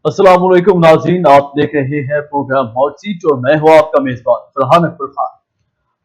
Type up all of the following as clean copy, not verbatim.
अस्सलाम वालेकुम नाज़रीन, आप देख रहे हैं प्रोग्राम हॉट सीट और मैं हूं आपका मेजबान फरहान अकबर खान।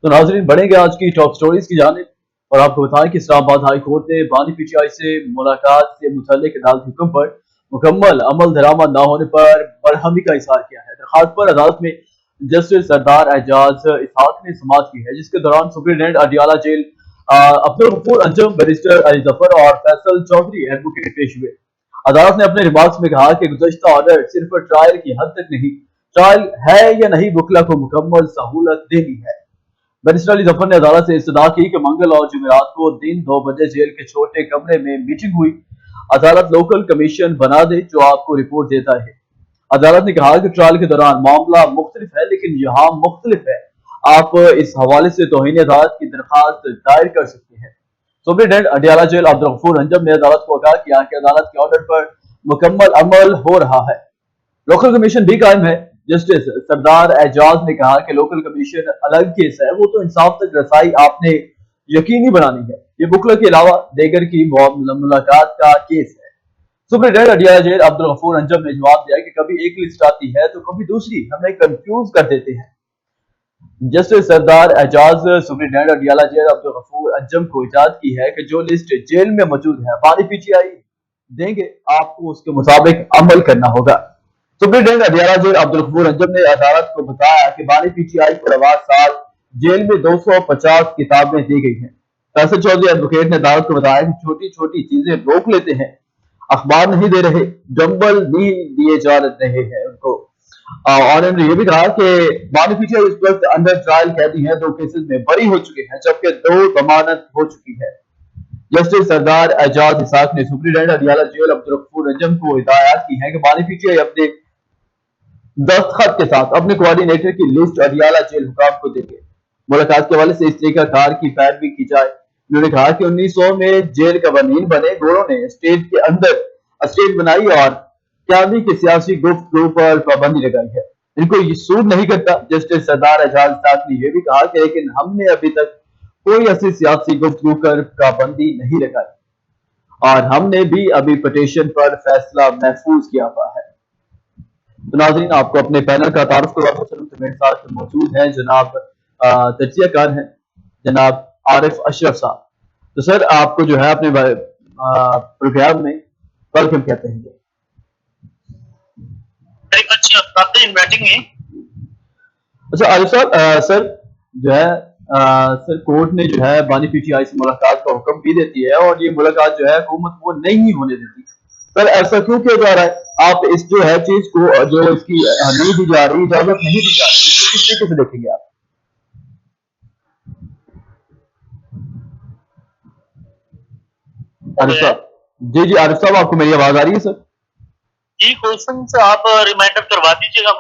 तो नाज़रीन बढ़ेंगे आज की टॉप स्टोरीज की जानिब और आपको बताएं कि इस्लामाबाद हाई कोर्ट ने बानी पीटीआई से मुलाकात से मुतल्लिक अदालती हुक्म पर मुकम्मल अमल दरामद न होने पर बरहमी का इजहार किया है। दरखास्त पर अदालत में जस्टिस सरदार एजाज इसहाक ने समाअत की है, जिसके दौरान superintendent Adiala jail Abdul Ghafoor Anjum, barrister Ali Zafar और फैसल चौधरी एडवोकेट पेश हुए। अदालत ने अपने रिमार्क्स में कहा कि गुज़श्ता ऑर्डर सिर्फ ट्रायल की हद तक नहीं, ट्रायल है या नहीं वकला को मुकम्मल सहूलत देनी है। बैरिस्टर अली जफर ने अदालत से इस्तदा की कि मंगल और जुमेरात को दिन 2 बजे जेल के छोटे कमरे में मीटिंग हुई। अदालत लोकल कमीशन बना दे जो आपको रिपोर्ट देता है। अदालत ने कहा कि ट्रायल के दौरान मामला मुख्तलिफ है, लेकिन यहाँ मुख्तलिफ है। आप इस हवाले से तौहीन अदालत की दरखास्त दायर कर सकते हैं। सुप्रीटेंडेंट अडियाला जेल अब्दुल गफूर अंजुम ने अदालत को आगाह किया कि अदालत के ऑर्डर पर मुकम्मल अमल हो रहा है। लोकल कमीशन भी कायम है। जस्टिस सरदार एजाज ने कहा कि लोकल कमीशन अलग केस है, वो तो इंसाफ तक रसाई आपने यकीनी बनानी है। ये बुकला के अलावा देगर की मुलाकात का केस है। सुप्रीटेंडेंट अडियाला जेल अब्दुल गफूर अंजुम ने जवाब दिया कि कभी एक लिस्ट आती है तो कभी दूसरी, हमें कंफ्यूज कर देते हैं। जस्टिस सरदार एजाज सुप्रीटेंडेंट अडियाला जेल अब्दुल गफूर अंजुम को इजाजत की है कि जो लिस्ट जेल में मौजूद है बानी पीटीआई देंगे, आपको उसके मुताबिक अमल करना होगा। सुप्रीटेंडेंट अडियाला जेल अब्दुल गफूर अंजुम ने अदालत को बताया कि बानी पीटीआई को रवा साल जेल में 250 किताबें दी गई हैं। फैसल चौधरी एडवोकेट ने अदालत को बताया कि छोटी छोटी चीजें रोक लेते हैं, अखबार नहीं दे रहे, डंबल नहीं दिए जा रहे हैं उनको। और उन्होंने ये भी कहा कि बानी पीटीआई इस वक्त अंडर ट्रायल कैदी है, 2 केसेस में बरी हो चुके हैं जबकि 2 जमानत हो चुकी है। जस्टिस सरदार एजाज इसहाक ने सुप्रीटेंडेंट अडियाला जेल अब्दुल गफूर अंजुम को हिदायत की है कि बानी पीटीआई अपने दस्तखत के साथ अपने कोऑर्डिनेटर की लिस्ट अडियाला जेल हुकाम को देंगे। मुलाकात के हवाले से इस तरीका कार की पैरवी की जाए। उन्होंने कहा कि 1900 में जेल कवानीन बने, गोरों ने स्टेट के अंदर स्टेट बनाई और क्यामी के सियासी गुफ्तगू पर पाबंदी लगाई है। इनको ये सूट नहीं करता। जस्टिस सरदार एजाज साहब ने यह भी कहा कि लेकिन हमने अभी तक कोई ऐसी सियासी गुफ्तगू कर पाबंदी नहीं लगाई और हमने भी अभी पटिशन पर फैसला महफूज किया हुआ है। तो नाज़रीन आपको अपने पैनल का तारुफ करवाता चलूं तो मेरे साथ मौजूद हैं जनाब तजियाकार हैं जनाब आरिफ अशरफ साहब। तो सर आपको जो है अपने प्रोग्राम में वेलकम कहते हैं। अच्छा आरिफ साहब, सर जो है सर कोर्ट ने जो है बानी पीटीआई से मुलाकात का हुक्म भी देती है और ये मुलाकात जो है हुकूमत वो नहीं होने देती। सर ऐसा क्यों किया जा रहा है? आप इस जो है चीज को जो इसकी नहीं दी जा रही, इजाजत नहीं दी जा रही, इसको किस तरीके से देखेंगे आप? आरिफ साहब, जी आरिफ साहब आपको मेरी आवाज आ रही है सर? जी क्वेश्चन से आप रिमाइंडर करवा दीजिएगा।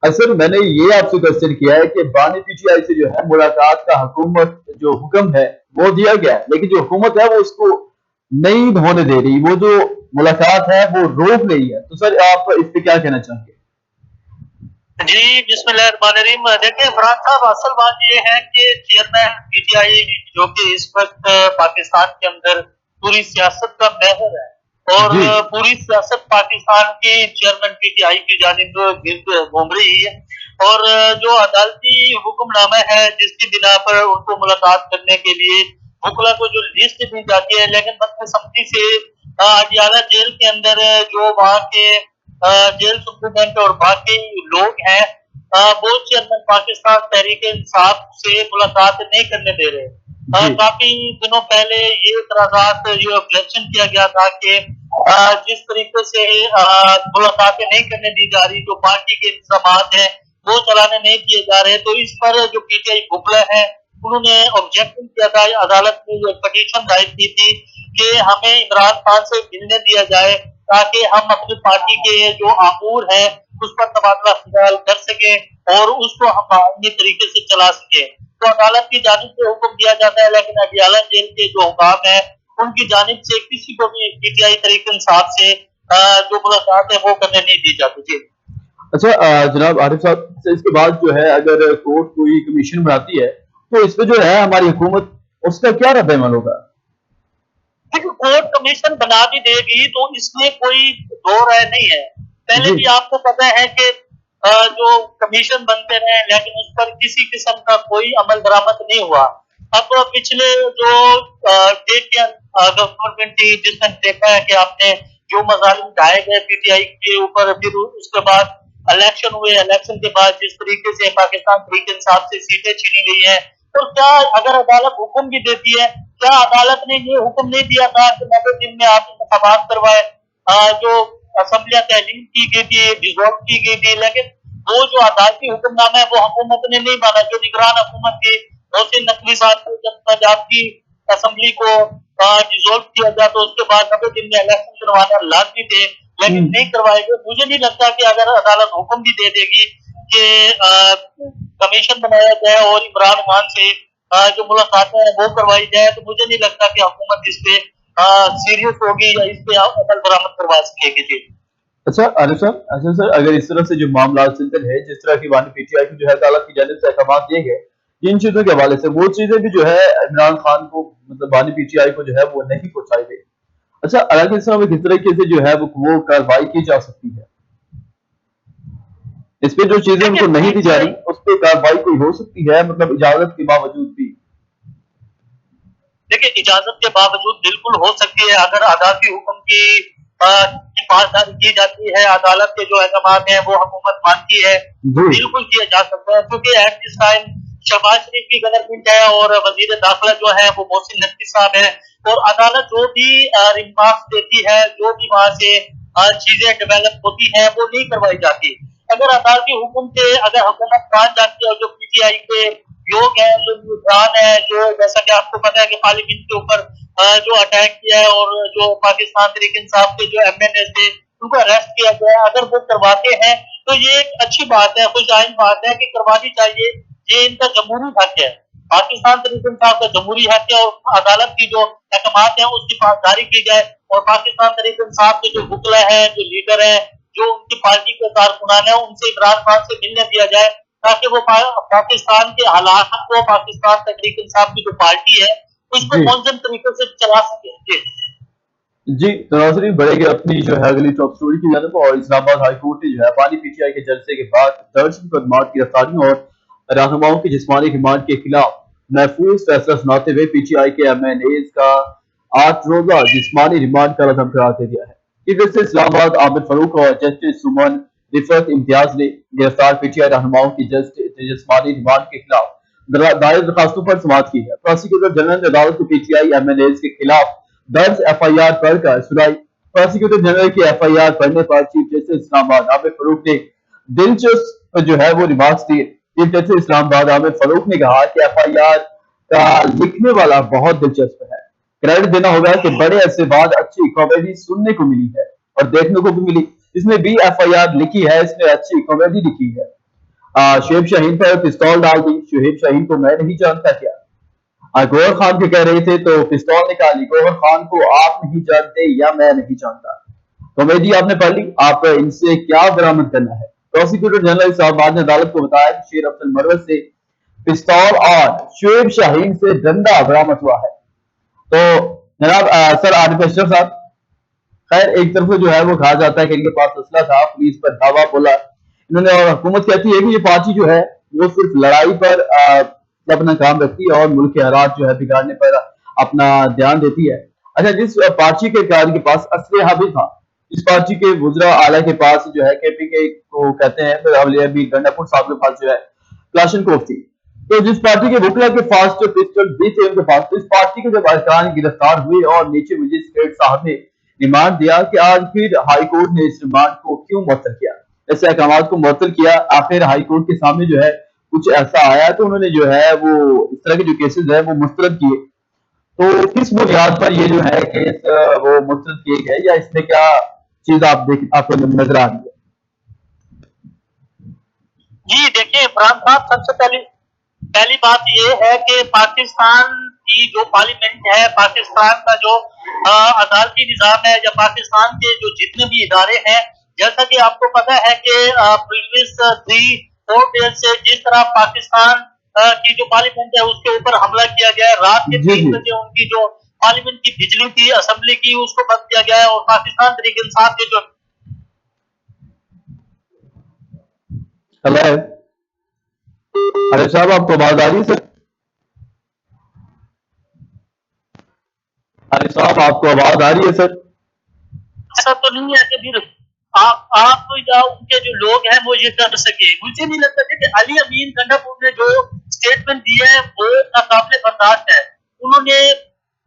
सर मैंने ये आपसे क्वेश्चन किया है कि बानी पीटीआई से जो है मुलाकात का हुकूमत जो हुक्म है वो दिया गया है, लेकिन जो हुकूमत है वो उसको नहीं होने दे रही, वो जो मुलाकात है वो रोक रही है। तो सर आप इस पे क्या कहना चाहेंगे? जी बिस्मिल्लाहिर्रहमानिर्रहीम। देखिए फरहान साहब, असल बात ये है कि चेयरमैन पीटीआई जो कि इस वक्त पाकिस्तान के अंदर पूरी सियासत का महवर है और पूरी सियासत पाकिस्तान की चेयरमैन पीटीआई की जानिब गिर्द घूम रही है और जो अदालती हुक्मनामा है जिसकी बिना पर उनको मुलाकात करने के लिए वकला को जो लिस्ट दी जाती है, लेकिन बदकिस्मती से अडियाला जेल के अंदर जो वहाँ के जेल सुप्रीटेंडेंट और बाकी लोग हैं वो चेयरमैन पाकिस्तान तहरीक इंसाफ से मुलाकात नहीं करने दे रहे। काफी दिनों पहले ये इतराजात ये ऑब्जेक्शन किया गया था कि जिस तरीके से मुलाकातें नहीं करने दी जा रही, जो पार्टी के इंतजाम हैं वो चलाने नहीं दिए जा रहे, तो इस पर जो पीटीआई बुकला है उन्होंने ऑब्जेक्शन किया था। अदालत में जो पटिशन दायर की थी कि हमें इमरान खान से मिलने दिया जाए ताकि हम अपनी पार्टी के जो आमूर है उस पर तबादला ख्याल कर सके और उसको हम अन्य तरीके से चला सके। तो अदालत की जानिब से हुक्म दिया जाता है, लेकिन अडियाला जेल के जो हुकाम है उनकी जानिब से किसी को भी पीटीआई तरीके इंसाफ से जो मुलाकात है वो करने नहीं दी जाती थी। अच्छा जनाब आरिफ साहब, इसके बाद जो है अगर कोर्ट कोई कमीशन बनाती है तो इस पे जो है हमारी हुकूमत उसका क्या रद्द-ए-अमल होगा? कोर्ट कमीशन बना भी देगी तो इसमें कोई दो राय नहीं है पहले जी भी आपको पता है कि जो कमीशन बनते रहे लेकिन उस पर किसी किस्म का कोई अमल दरामद नहीं हुआ। अब पिछले जो डेट गवर्नमेंट थी जिसमें देखा है कि आपने जो मजालिम ढाए गए पीटीआई के ऊपर, फिर उसके बाद इलेक्शन हुए, इलेक्शन के बाद जिस तरीके से पाकिस्तान तहरीक इंसाफ से सीटें छीनी गई हैं, तो क्या अगर अदालत हुक्म भी देती है, क्या अदालत ने ये हुक्म नहीं दिया था कि 90 दिन में आप इंतखाबात करवाए? जो असम्बलियां तहलील की गई थी, डिसॉल्व की गई थी, लेकिन वो जो अदालती हुक्मनामा है वो हुकूमत ने नहीं माना। जो निगरान हुकूमत थी मोहसिन नकवी साहब को जब पंजाब की असम्बली को डिसॉल्व किया गया तो उसके बाद 90 दिन में इलेक्शन करवाना लाजमी थे, लेकिन नहीं करवाए गए। मुझे नहीं लगता कि अगर अदालत हुक्म भी दे देगी कि कमीशन बनाया जाए और इमरान खान से जो मुलाकातें हैं वो करवाई जाए, तो मुझे नहीं लगता कि हुकूमत इस पे सीरियस होगी या इस पे अमल दरामद करवा सकेगी। जी अच्छा आरिफ साहब, अच्छा सर, अगर इस तरह से जो मामला चलते है, जिस तरह की वानी पीटीआई की जो है अदालत की जानिब से अहकाम दिए गए इन चीजों के हवाले से, वो चीजें भी जो है इमरान खान को, मतलब वानी पीटीआई को जो है वो नहीं पहुंचाई गई। अच्छा, अलग इस समय किस तरीके से जो है वो कार्रवाई की जा सकती है, इस पे जो चीजें देखिए उनको नहीं दी जा रही उस पर कार्रवाई कोई हो सकती है, मतलब इजाजत के बावजूद भी? देखिए इजाजत के बावजूद बिल्कुल हो सकती है। अगर अदालती हुक्म की पासदारी की जाती है, अदालत के जो अहकाम है वो हुकूमत मानती है, तो जी बिल्कुल किया जा सकता है। क्योंकि एट दिस टाइम शहबाज शरीफ की गवर्नमेंट है और वजीर दाखिला जो है वो मोहसिन नकवी साहब है, और अदालत जो भी रिमार्क्स देती है, जो भी वहां से चीजें डेवलप होती हैं वो नहीं करवाई जाती। अगर अदालती हुक्म से अगर हुकूमत मान जाती है, जो पीटीआई के लोग हैं, जो निगरान है, जो जैसा कि आपको पता है कि पार्लियामेंट के ऊपर जो अटैक किया है और जो पाकिस्तान तहरीक इंसाफ के जो एमएनए थे उनको अरेस्ट किया गया है, अगर वो करवाते हैं तो ये एक अच्छी बात है, खुश आइन बात है कि करवानी चाहिए। ये इनका जमहूरी हक है, पाकिस्तान तहरीक इंसाफ का जमहूरी हक है, और अदालत की जो अहकाम है उसकी पासदारी की जाए, और पाकिस्तान तहरीक इंसाफ के जो वकला है, जो लीडर है, जो उनकी पार्टी के कारकुनान है, उनसे इमरान खान से मिलने दिया जाए, ताकि वो पाकिस्तान के हालात को, पाकिस्तान तहरीक इंसाफ की जो पार्टी है उसको जी मुनज़्ज़म तरीके से चला सके। जी जी, तो नाज़रीन बढ़ेगी अपनी जो है अगली टॉप स्टोरी की जानिब, और इस्लामाबाद हाई कोर्ट ने जो है वानी पीटीआई के जलसे के बाद दर्ज मुकदमात, गिरफ्तारियों और रहनुमाओं की जिस्मानी रिमांड के खिलाफ महफूज फैसला सुनाते हुए पीटीआई के एमएनएज का 8 रोजा जिस्मानी रिमांड का रकम करार दे दिया है। इस वजह से इस्लामाबाद आमिर फारूक और जस्टिस सुमन रिफत इम्तियाज ने गिरफ्तार पीटीआई रहनुमाओं की जिस्मानी रिमांड के खिलाफ दायर दरखास्तों पर समाअत की है। प्रोसिक्यूटर जनरल ने अदालत को पीटीआई एमएनएज के खिलाफ दर्ज एफआईआर पढ़कर सुनाई। प्रोसिक्यूटर जनरल की एफआईआर पढ़ने पर चीफ जस्टिस इस्लामाबाद आमिर फारूक ने दिलचस्प जो है वो रिमार्क्स दिए। चीफ जस्टिस इस्लामाबाद आमिर फारूक ने कहा कि एफआईआर का लिखने वाला बहुत दिलचस्प है। क्रेडिट देना होगा कि बड़े अरसे बाद अच्छी कॉमेडी सुनने को मिली है और देखने को भी मिली। इसने भी एफआईआर लिखी है, इसने अच्छी कॉमेडी लिखी है। शुएब शाहीन पर पिस्तौल डाल दी। शुएब शाहीन को मैं नहीं जानता क्या? गौहर खान के कह रहे थे तो पिस्तौल निकाली। गौहर खान को आप नहीं जानते या मैं नहीं जानता। कॉमेडी आपने पढ़ ली, आप इनसे क्या बरामद करना है? प्रोसिक्यूटर जनरल इस्लामाबाद ने अदालत को बताया कि शेर अफजल मरवत से पिस्तौल और शुएब शाहीन से डंडा बरामद हुआ है। तो जनाब सर आरिफ अशरफ साहब, खैर एक तरफ जो है वो कहा जाता है कि इनके पास असला था, पुलिस पर धावा बोला इन्होंने, और हुकूमत कहती है कि ये पार्टी जो है वो सिर्फ लड़ाई पर अपना काम रखती है और मुल्क के हालात जो है बिगाड़ने पर अपना ध्यान देती है। अच्छा, जिस पार्टी के कार्य के पास असलहा भी था, इस पार्टी के वुजरा आला के पास जो है केपीके को कहते हैं अभी गंडापुर साहब के पास जो है क्लाशनकोफ थी, तो जिस पार्टी के वकला के पास जो पिस्टल भी थे उनके पास, तो इस पार्टी के जब अरकान गिरफ्तार हुए और नीचे मजिस्ट्रेट साहब ने रिमांड दिया कि आज फिर हाई कोर्ट ने इस रिमांड को क्यों मुअत्तल किया, ऐसे अहकाम को मुअत्तल किया। आखिर हाई कोर्ट के सामने जो है कुछ ऐसा आया तो उन्होंने जो है वो इस तरह के जो केसेस है वो मुस्तरद किए। तो किस बुनियाद पर ये जो है केस वो मुस्तरद किए गए, या इसमें क्या चीज आपको नजर आ रही है? जी देखिए इमरान साहब, सबसे पहली बात ये है कि पाकिस्तान की जो पार्लियामेंट है, पाकिस्तान का जो अदालती निज़ाम है, या पाकिस्तान के जो जितने भी इदारे हैं, जैसा कि आपको पता है कि प्रीवियस 3-4 डेज से जिस तरह पाकिस्तान की जो पार्लियामेंट है उसके ऊपर हमला किया गया है, रात के 3 बजे उनकी जो पार्लियामेंट की बिजली थी, असेंबली की, उसको बंद किया गया है, और पाकिस्तान तहरीक इंसाफ के जो हेलो अरे साहब, आपको आवाज आ रही है सर? अरे साहब, आपको आवाज आ रही है सर? ऐसा तो नहीं है कि फिर आप या उनके जो लोग हैं वो ये कर सके। मुझे नहीं लगता कि अली अमीन गंडापुर ने जो स्टेटमेंट दिया है वो नाकाबिले बर्दाश्त है। उन्होंने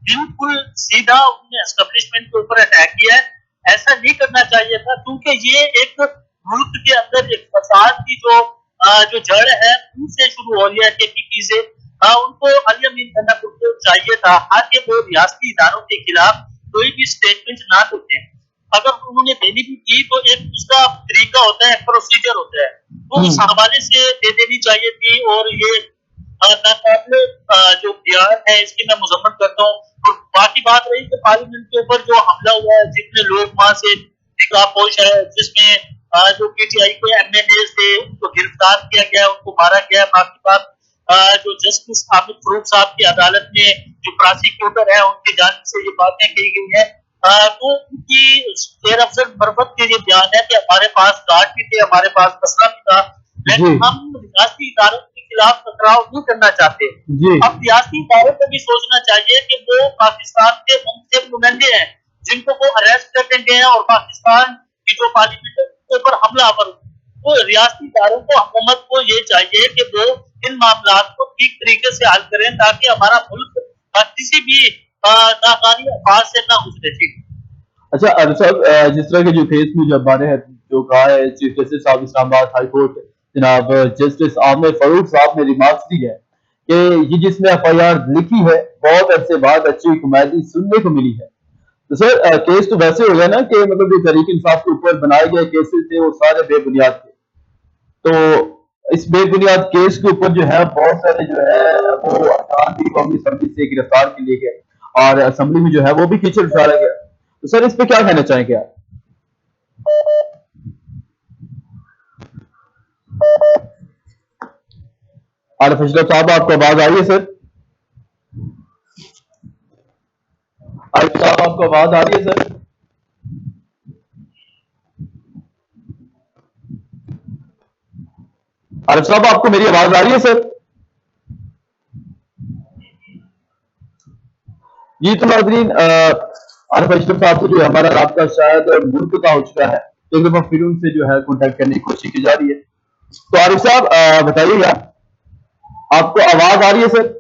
बिल्कुल सीधा उन्होंने एस्टेब्लिशमेंट के ऊपर अटैक किया है। ऐसा नहीं करना चाहिए था, क्योंकि ये एक मुल्क के अंदर एक फसाद की जो जड़ है उनसे शुरू हो रही है, केपीपी से। उनको अली अमीन गंडापुर को चाहिए था कि वो रियासती इदारों के खिलाफ कोई भी स्टेटमेंट ना देते। अगर उन्होंने देनी भी की तो एक उसका तरीका होता है, प्रोसीजर होता है, वो उस हवाले से दे देनी चाहिए थी। और ये नाकाबिले जो बयान है इसकी मैं मजम्मत करता हूँ। और बाकी बात रही कि पार्लियामेंट के ऊपर जो हमला हुआ है, जितने लोग वहां से निकाह पोश है, जिसमें जो पीटीआई के एमएनए थे उनको गिरफ्तार किया गया, उनको मारा गया। बाकी बात जो जस्टिस आमिर फरूक साहब की अदालत में जो प्रोसिक्यूटर है उनकी जानिब से ये बातें की गई है, तो उनकी शेर अफजल मरवत के ये बयान है कि हमारे पास गार्ड भी थे, हमारे पास असला भी था, लेकिन हम रियासती इदारों के खिलाफ टकराव नहीं करना चाहते। अब रियासती इदारों को भी सोचना चाहिए कि वो पाकिस्तान के मुख्तलिफ नुमाइंदे हैं जिनको वो अरेस्ट कर देंगे और पाकिस्तान की जो पार्लियामेंट के ऊपर हमलावर, तो रियासती इदारों को, हुकूमत को ये चाहिए कि वो इन मामला को ठीक तरीके से हल करें ताकि हमारा मुल्क किसी भी नाकानी अफवाह से ना गुजरे। ठीक। अच्छा अरब साहब, जिस तरह के जो केस में जो हमारे जो कहा है चीफ जस्टिस साहब इस्लामाबाद हाई कोर्ट जनाब जस्टिस आमिर फरूक साहब ने रिमार्क्स दी है कि ये जिसमें एफआईआर लिखी है बहुत अरसे बाद अच्छी कमेटी सुनने को मिली है। तो सर केस तो वैसे हो गया ना कि मतलब जो तहरीक इंसाफ के ऊपर बनाए गए केसेस थे वो सारे बेबुनियाद थे। तो इस बेबुनियाद केस के ऊपर जो है बहुत सारे जो है वो अफराद भी कौमी असम्बली से गिरफ्तार के लिए गए और असम्बली में जो है वो भी कीचड़ उछाला गया। तो सर इस पे क्या कहना चाहेंगे आप? आरिफ अशरफ साहब, आपको आवाज आ रही है सर? आरिफ साहब, आपको आवाज आ रही है सर? आरिफ साहब, आपको मेरी आवाज आ रही है सर? जी तो नाज़रीन, आरिफ अशरफ साहब से जो है हमारा राब्ता शायद मुनक़ता हो चुका है, तो एक दफा फिर उनसे जो है कॉन्टेक्ट करने की कोशिश की जा रही है। तो आरिफ साहब बताइएगा, आपको आवाज आ रही है सर?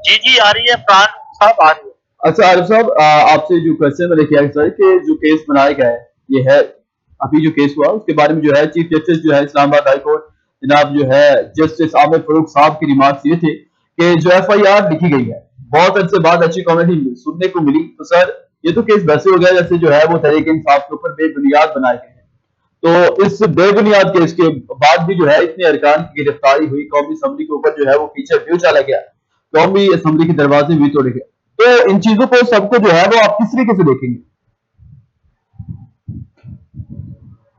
जी जी आ रही है, प्राण साहब आ रही है। अच्छा आरिफ साहब, आपसे जो क्वेश्चन मैंने किया सर कि जो केस बनाया गया है ये है अभी जो केस हुआ उसके बारे में जो है चीफ जस्टिस जो है इस्लामाबाद हाई कोर्ट जनाब जो है जस्टिस आमिर फरूक साहब की रिमार्क्स ये थे कि जो एफआईआर लिखी गई है बहुत अरसे बाद अच्छी कॉमेडी सुनने को मिली। तो सर ये तो केस वैसे हो गया जैसे जो है वो तहरीक इंसाफ के ऊपर बेबुनियाद बनाए गए हैं। तो इस बेबुनियाद केस के बाद भी जो है इतने अरकान की गिरफ्तारी हुई, कौमी असम्बली के ऊपर जो है वो कीचड़ व्यू चला गया, कौमी असम्बली के दरवाजे भी तोड़े गए। तो इन चीजों को सबको जो है वो आप किस तरीके से देखेंगे?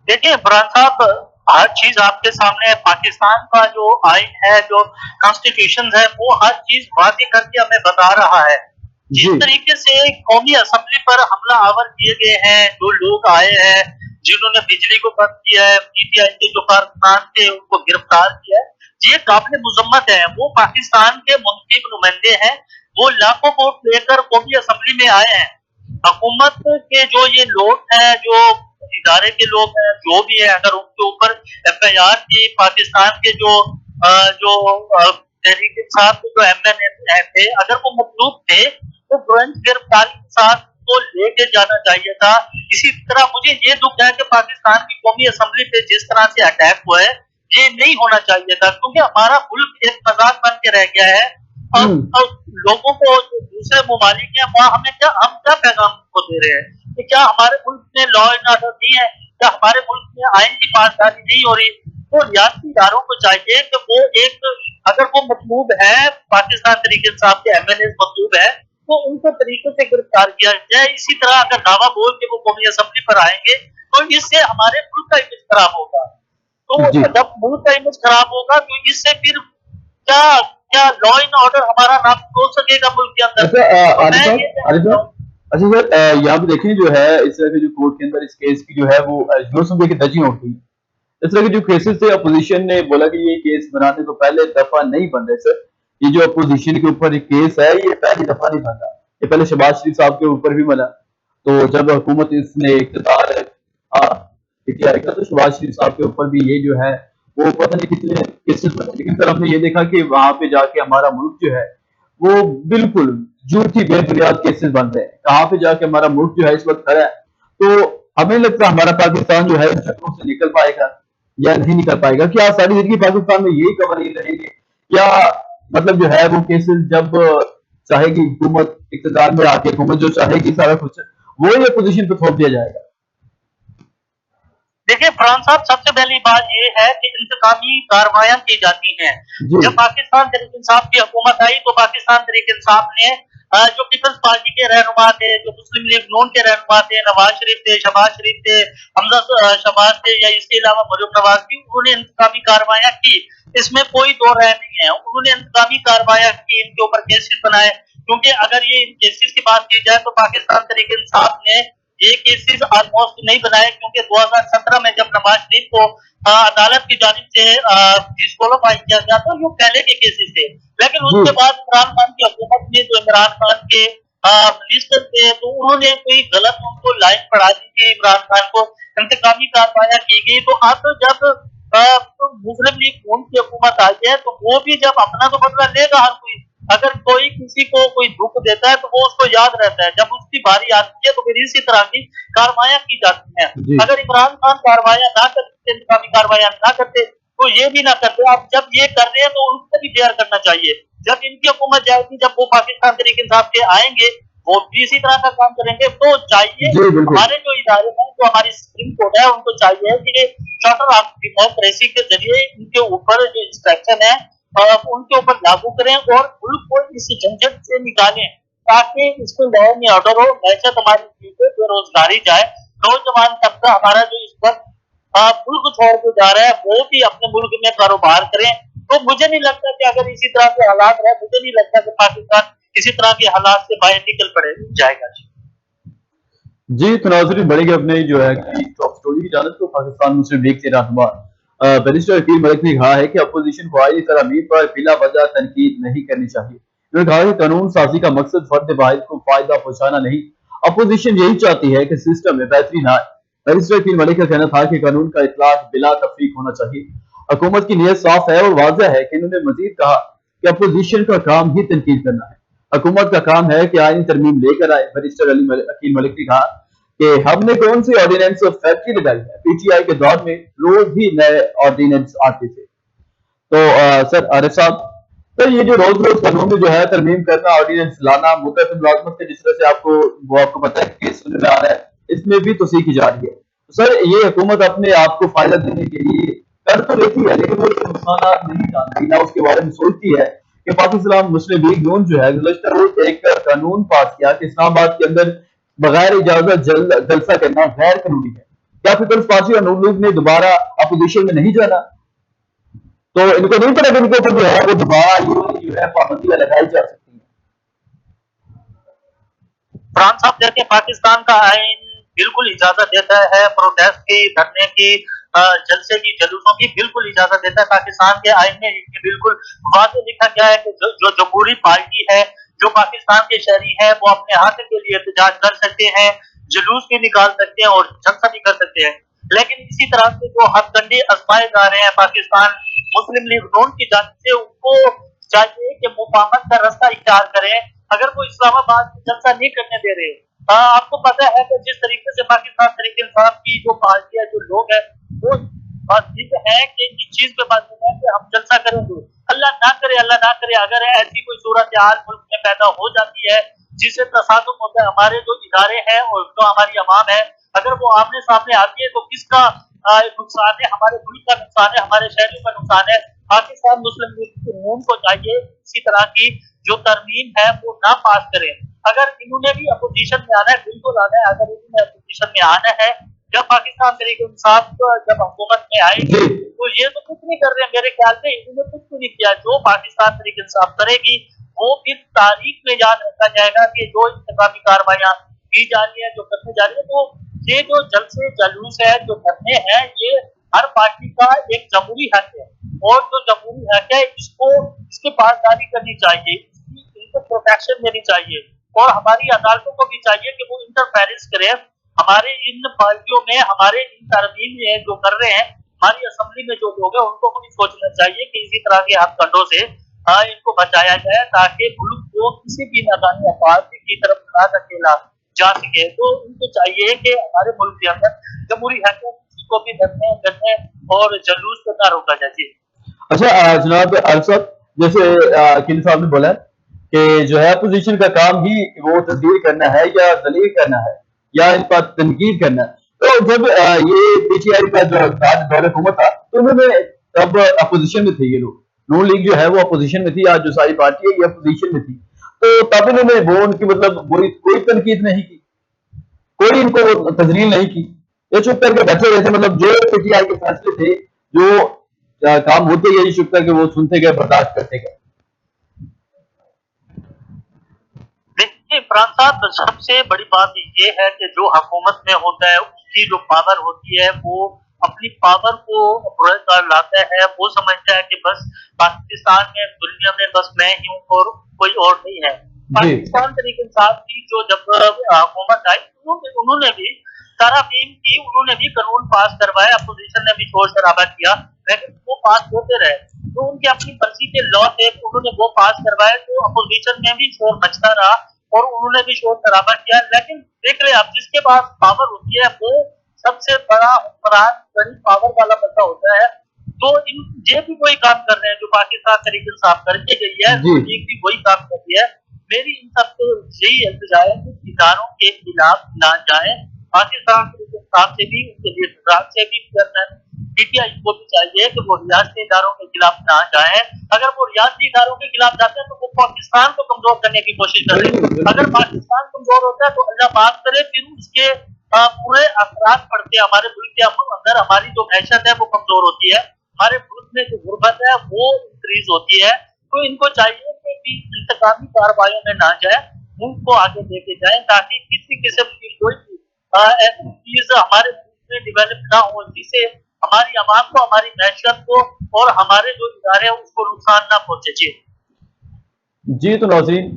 देखिए फरहान साहब, हर चीज आपके सामने है। पाकिस्तान का जो आइन है, जो कॉन्स्टिट्यूशन है, वो हर चीज वादी करके हमें बता रहा है। जिस तरीके से कौमी असम्बली पर हमला आवर किए गए हैं, जो लोग आए हैं जिन्होंने बिजली को बंद किया है, पीटीआई के जो कारकुनान थे उनको गिरफ्तार किया है, ये काबिल मुजम्मत है। वो पाकिस्तान के मुंतखब नुमाइंदे हैं, वो लाखों वोट लेकर कौमी असम्बली में आए हैं। हुकूमत के जो ये लोग हैं, जो इदारे के लोग हैं, जो भी है, अगर उनके ऊपर एफआईआर की, पाकिस्तान के जो तहरीक इंसाफ के जो एमएनए थे, अगर वो मतलूब थे तो तुरंत गिरफ्तारी के साथ को लेके जाना चाहिए था। इसी तरह मुझे ये दुख है कि पाकिस्तान की कौमी असम्बली पे जिस तरह से अटैक हुआ है ये नहीं होना चाहिए था, क्योंकि हमारा मुल्क एक मजाक बन के रह गया है। और लोगों को जो दूसरे ममालिक हैं वहाँ हम क्या पैगाम को दे रहे हैं कि क्या हमारे मुल्क में लॉ एंड ऑर्डर नहीं है, क्या हमारे मुल्क में आइन की पासदारी नहीं हो रही। तो रियासती इदारों को चाहिए कि वो एक, अगर वो मतलूब है, पाकिस्तान तरीके इंसाफ के एमएनए मतलूब है, तो उनको तरीके से गिरफ्तार किया जाए। इसी तरह अगर दावा बोल के वो कौमी असम्बली पर आएंगे तो इससे हमारे मुल्क का इमेज खराब होगा। तो जब मुल्क का इमेज खराब होगा तो इससे फिर क्या क्या लॉ एंड ऑर्डर हमारा नाम हो सकेगा मुल्क के अंदर। अच्छा सर, यहाँ पे देखें जो है इस तरह के जो कोर्ट के अंदर इस केस की जो है वो यूसुफ की दर्जी उठ गई इस तरह के जो केसेस थे, अपोजिशन ने बोला कि ये केस बनाने को पहले दफा नहीं बन रहे सर। ये जो अपोजिशन के ऊपर एक केस है, ये पहली दफा नहीं बन रहा। ये पहले शहबाज शरीफ साहब के ऊपर भी बना। तो जब हुकूमत इसने इक़्तिदार PTI का, तो शहबाज शरीफ साहब के ऊपर भी ये जो है वो पता नहीं कितने केसेस बने। लेकिन सर हमने ये देखा कि वहां पे जाके हमारा मुल्क जो है वो बिल्कुल झूठी बेबुनियाद केसेस बन रहे हैं। कहाँ पे जाके हमारा मुल्क जो है इस वक्त खड़ा है। तो हमें लगता है हमारा पाकिस्तान जो है इन चक्रों से निकल पाएगा या नहीं निकल पाएगा। क्या सारी जिंदगी पाकिस्तान में यही कवर नहीं रहेंगे, या मतलब जो है वो केसेस जब चाहेगी हुकूमत इक़्तिदार में आके, हुकूमत जो चाहेगी सारा कुछ वो ये पोजीशन पे थोप दिया जाएगा? देखिए फरहान साहब, सबसे पहली बात ये है कि इंतकामी कार्रवाइयां की जाती हैं। जी जब पाकिस्तान तहरीक इंसाफ की हुकूमत आई तो पाकिस्तान तहरीक इंसाफ ने जो पीपल्स पार्टी के रहनुमा थे, जो मुस्लिम लीग नून के रहनुमा थे, नवाज शरीफ थे, शहबाज शरीफ थे, हमजा शहबाज थे, या इसके अलावा मरियम नवाज थी, उन्होंने इंतकामी कार्रवाइयां की। इसमें कोई दो राय नहीं है। उन्होंने इंतकामी कार्रवाइयां की, इनके ऊपर केसेस बनाए। क्योंकि अगर ये इन केसेस की बात की जाए तो पाकिस्तान तहरीक इंसाफ ने ये केसेस ऑलमोस्ट नहीं बनाए, क्योंकि 2017 में जब नवाज शरीफ को अदालत की जानिब से डिस्क्वालीफाई किया गया था, वो पहले के केसेस थे। लेकिन जी उसके बाद इमरान खान की हुकूमत ने, जो इमरान खान के मिनिस्टर थे, तो उन्होंने कोई गलत उनको लाइन पढ़ा दी थी इमरान खान को, इंतकामी कार्रवाइयां की गई। तो अब जब तो मुस्लिम लीग नून की हुकूमत आई है तो वो भी जब अपना तो बदला लेगा हर कोई। अगर कोई किसी को कोई दुख देता है तो वो उसको याद रहता है, जब उसकी बारी आती है तो फिर इसी तरह की कार्रवाइयां की जाती हैं। जी अगर इमरान खान कार्रवाइयां ना करते, इंतकामी कार्रवाइयां ना करते, तो ये भी ना करते। अब जब ये कर रहे हैं तो उनको भी डेयर करना चाहिए। जब इनकी हुकूमत जाएगी, जब वो पाकिस्तान तहरीक इंसाफ के आएंगे, वो भी इसी तरह का काम करेंगे। तो चाहिए जी बिल्कुल। हमारे जो इदारे हैं, जो हमारी सुप्रीम कोर्ट है, उनको चाहिए कि चार्टर ऑफ डेमोक्रेसी के जरिए इनके ऊपर जो इंस्ट्रक्शन है उनके ऊपर लागू करें और मुल्क को इस झंझट से निकालें, ताकि इसको लॉ एंड ऑर्डर हो, मैशत हमारी चीजें, बेरोजगारी जाए। नौजवान तबका हमारा जो इस वक्त मुल्क छोड़ के जा रहा है, वो भी अपने मुल्क में कारोबार करें। तो मुझे नहीं लगता कि अगर इसी तरह के हालात रहे, मुझे नहीं लगता कि पाकिस्तान इसी तरह के हालात से बाहर निकल पड़े जाएगा। जी, तो नाज़रीन बढ़ेंगे अपने जो है कि टॉप स्टोरी की जानिब। तो पाकिस्तान मुस्लिम लीग के रहनुमा बैरिस्टर अकील मलिक ने कहा है कि अपोजिशन को आईनी तरमीम पर बिला वजह तनकीद नहीं करनी चाहिए। उन्होंने कहा कि कानून साजी का मकसद फर्द वाहिद को फायदा पहुंचाना नहीं, अपोजिशन यही चाहती है कि सिस्टम में बेहतरी आए। बैरिस्टर अकील मलिक का कहना था कि कानून का इतलाक बिला तफरीक होना चाहिए। हुकूमत की नीयत साफ है और वाजह है कि इन्होंने मजीद कहा कि अपोजिशन का काम ही तनकीद करना है, हुकूमत का काम है कि आईनी तरमीम लेकर आए। बैरिस्टर अकील मलिक ने कहा कि हमने कौन सी ऑर्डिनेंस फैक्ट्री लगाई है। PTI के दौर में रोज ही नए ऑर्डिनेंस आते थे। तो सर आरिफ साहब, तो ये जो रोज रोज कानून में जो है तरमीम करना, ऑर्डिनेंस लाना, मुतअद्दिद मुलाजमत के जिस तरह से आपको पता है केस सुनने में आ रहा है, इसमें भी तोसीक की जा रही है। तो सर ये हुकूमत अपने आप को फायदा देने के लिए कर तो लेती है, लेकिन वो उसके नुकसान नहीं जानती, ना उसके बारे में सोचती है कि पाकिस्तान मुस्लिम लीग नून जो है गुज़श्ता रोज एक कानून पास किया कि इस्लामाबाद के अंदर बगैर इजाजत जलसा करना गैर कानूनी है। क्या पीपल्स पार्टी और नून लीग ने दोबारा अपोजिशन में नहीं जाना? तो इनको नहीं पता कि इनके ऊपर जो है वो दोबारा ये जो है पाबंदियां लगाई जा सकती हैं। फरहान साहब, देखिए पाकिस्तान का आइन बिल्कुल इजाजत देता है प्रोटेस्ट की, धरने की, जलसे की, जुलूसों की बिल्कुल इजाजत देता है। पाकिस्तान के आइन में ये बिल्कुल वाज़ेह लिखा गया है कि जो जमहूरी पार्टी है, जो पाकिस्तान के शहरी है, वो अपने हक के लिए एहतजाज कर सकते हैं, जुलूस भी निकाल सकते हैं और जलसा भी कर सकते हैं। लेकिन इसी तरह से जो हथकंडे आजमाए जा रहे हैं पाकिस्तान मुस्लिम लीग नून की जानिब से, उनको चाहिए कि मुफाहमत का रास्ता इख्तियार करें। अगर वो इस्लामाबाद में जलसा नहीं करने दे रहे, आपको पता है कि जिस तरीके से पाकिस्तान तहरीक इंसाफ की जो पार्टी है, जो लोग हैं, वो जिद है कि इस चीज पे बात है कि हम जलसा करेंगे। अल्लाह ना करे अगर ऐसी कोई सूरत हाल मुल्क में पैदा हो जाती है जिससे तसादुम होता है, हमारे जो इदारे हैं और जो हमारी अवाम है, अगर वो आमने सामने आती है तो किसका नुकसान है? हमारे मुल्क का नुकसान है, हमारे शहरों का नुकसान है। पाकिस्तान मुस्लिम लीग नून को चाहिए इसी तरह की जो तरमीम है वो ना पास करें। अगर इन्होंने भी अपोजिशन में आना है, बिल्कुल आना है। अगर इन्होंने अपोजिशन में आना है, जब पाकिस्तान तहरीक इंसाफ जब हुकूमत में आएगी, तो ये तो कुछ नहीं कर रहे हैं। मेरे ख्याल में इन्होंने कुछ भी नहीं किया। जो पाकिस्तान तहरीक इंसाफ करेगी वो फिर तारीख में याद रखा जाएगा कि जो इंतकामी कार्रवाइयां की जा रही है, जो करने जा रही है। तो ये जो जलसे जुलूस है, जो धरने हैं, ये हर पार्टी का एक जमहूरी हक है और जो जमहूरी हक है इसकी पासदारी करनी चाहिए, इनको प्रोटेक्शन देनी चाहिए और हमारी अदालतों को भी चाहिए कि वो इंटरफेरेंस करें हमारे इन पार्टियों में, हमारे इन तरमीम में जो कर रहे हैं, हमारी असेंबली में जो लोग हैं उनको भी सोचना चाहिए कि इसी तरह के हथकंडों से इनको बचाया जाए ताकि मुल्क को किसी भी नाकामी अफवाद की तरफ ना धकेला जा सके। तो उनको चाहिए कि हमारे मुल्क के अंदर जमहूरी हक है, किसी को भी डरने और जलूस को ना रोका जाए। जी। अच्छा जनाब आरिफ साहब, जैसे अकील साहब ने बोला कि जो है अपोजिशन का काम ही वो तस्दीर करना है या दलील करना है या इन पर तनकीद करना है। तो जब ये पीटीआई का जो दौर हुकूमत था तो उन्होंने तब अपोजिशन में थे ये लोग, नून लीग जो है वो अपोजिशन में थी, आज जो सारी पार्टी है ये अपोजिशन में थी, तो तब इन्होंने वो उनकी मतलब कोई तनकीद नहीं की, कोई इनको तजलील नहीं की, ये चुप करके बैठे हुए थे। मतलब जो पीटीआई के फैसले थे, जो काम होते गए, चुप करके वो सुनते गए, बर्दाश्त करते गए। देखिए फरहान साहब, सबसे बड़ी बात ये है कि जो हुकूमत में होता है उसकी जो पावर होती है वो अपनी पावर को बुलंद लाता है। वो समझता है कि बस पाकिस्तान में, दुनिया में बस मैं ही हूँ और कोई और नहीं है। पाकिस्तान तरीके इंसाफ की जो जब हुकूमत आई उन्होंने भी तरामीम की, उन्होंने भी कानून पास करवाए, अपोजिशन ने भी शोर शराबा किया, लेकिन वो पास होते रहे। तो उनकी अपनी मर्जी के लॉ थे, उन्होंने वो पास करवाए, तो अपोजिशन में भी शोर मचता रहा और उन्होंने भी शोर शराबा किया। लेकिन देख रहे आप, जिसके पास पावर होती है वो सबसे बड़ा हुक्मरान, बड़ी पावर वाला बंदा होता है। तो ये भी वही काम कर रहे हैं जो पाकिस्तान तरीके इंसाफ करके गई है, लीग भी वही काम कर रही है। मेरी इन सबसे यही इल्तिजा है कि इदारों के खिलाफ ना जाए, पाकिस्तान तरीके इंसाफ से भी, उनके लिए से भी करना, पीटीआई को भी चाहिए कि वो रियासती इदारों के खिलाफ ना जाए। अगर वो रियासती इदारों के खिलाफ जाते हैं तो वो पाकिस्तान को कमजोर करने की कोशिश कर रहे हैं। अगर पाकिस्तान कमजोर होता है तो अल्लाह माफ करे, फिर उसके पूरे असरात पड़ते हैं हमारे मुल्क के अंदर। हमारी जो मैशत है वो कमजोर होती है, हमारे मुल्क में जो गुर्बत है वो इंक्रीज होती है। तो इनको चाहिए कि इंतकामी कार्रवाइयों में ना जाए, मुल्क को आगे लेके जाए ताकि किसी किस्म की कोई ऐसी चीज हमारे मुल्क में डिवेलप ना हो जिससे हमारी आवाम को, हमारी मैशत को और हमारे जो इदारे हैं उसको नुकसान ना पहुंचे। जी तो नाज़रीन,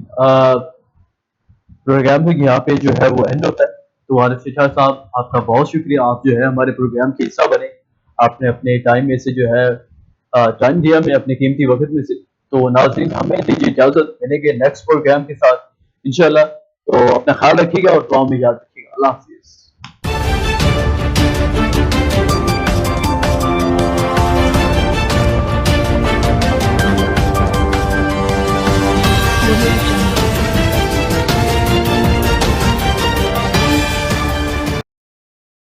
प्रोग्राम भी यहाँ पे जो है वो एंड होता है। तो आरिफ शिशा साहब, आपका बहुत शुक्रिया, आप जो है हमारे प्रोग्राम के हिस्सा बने, आपने अपने टाइम में से जो है टाइम दिया हमें, अपने कीमती वक्त में से। तो नाज़रीन, हमें दीजिए इजाजत, मिलेंगे नेक्स्ट प्रोग्राम के साथ इंशाल्लाह। तो अपना ख्याल रखिएगा और दुआ में याद रखिएगा। अल्लाह हाफ़िज़।